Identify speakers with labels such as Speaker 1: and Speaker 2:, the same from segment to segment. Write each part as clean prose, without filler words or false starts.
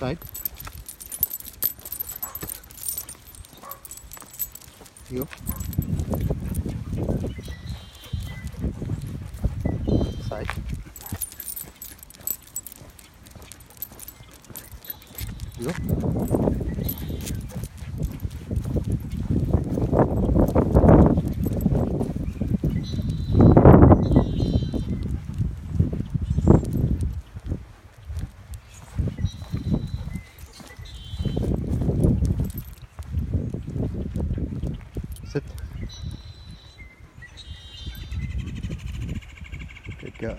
Speaker 1: Side. You. Side. You. Sit. Good girls.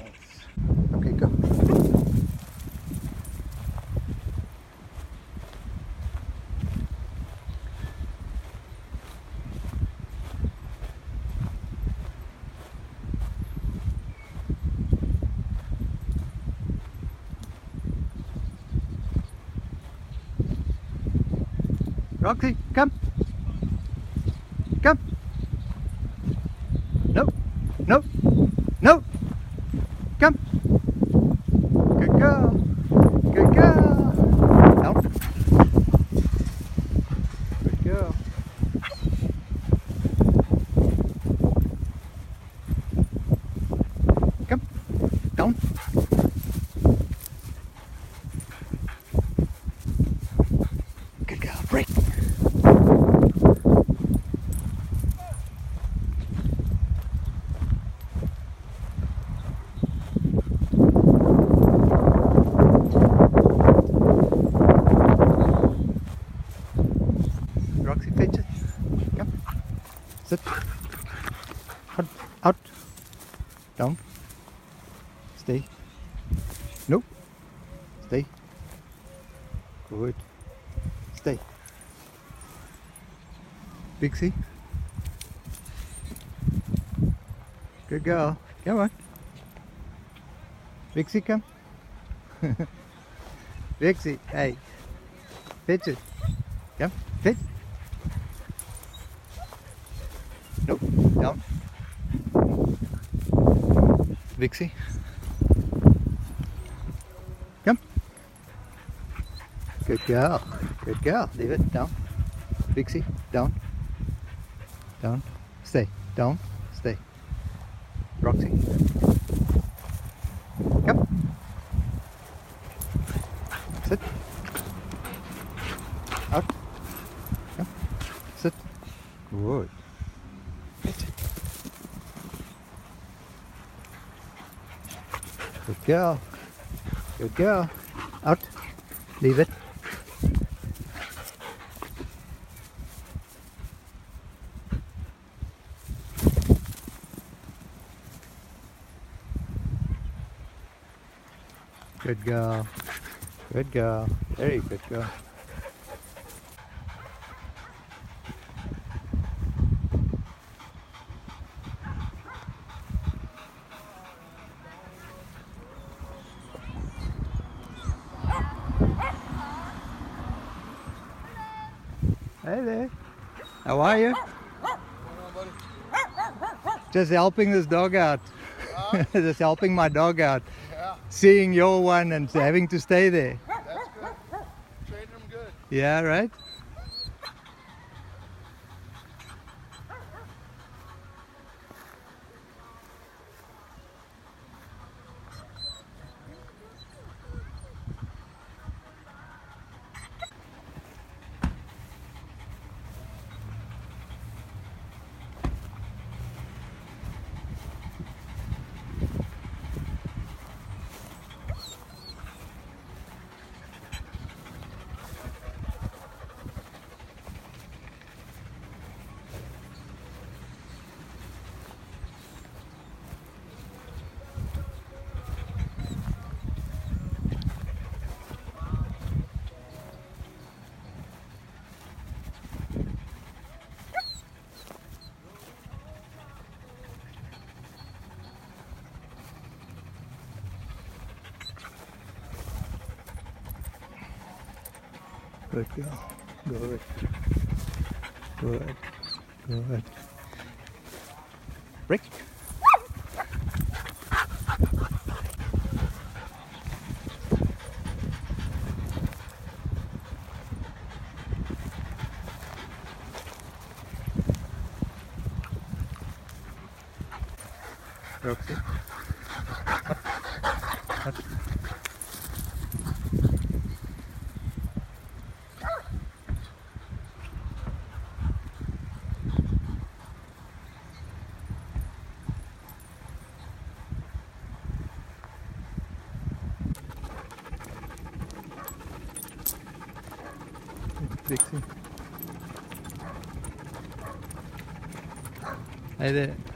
Speaker 1: Okay, go. Roxy, come. Come. No. No. No. Come. Good girl. Good girl. No. Good girl. Come. Down. Good girl. Break. Roxy, fetch it. Come. Sit. Out. Out. Down. Stay. Nope. Stay. Good. Stay. Pixie. Good girl. Come on. Pixie, come. Pixie, hey. Fetch it. Come. Fetch. Nope. Down. Pixie. Come. Good girl. Good girl. Leave it. Down. Pixie. Down. Down. Stay. Down. Stay. Roxy. Come. Sit. Out. Come. Sit. Good. Sit. Good girl. Good girl. Out. Leave it. Good girl. Good girl. Very good girl. Hey there. How are you? Just helping this dog out. Just helping my dog out.
Speaker 2: Yeah,
Speaker 1: Seeing your one and having to stay there.
Speaker 2: that's good. Training them good.
Speaker 1: Yeah, right? Good girl. Good. Good. Good. Break. Roxy. Up. Dixie. Hey there.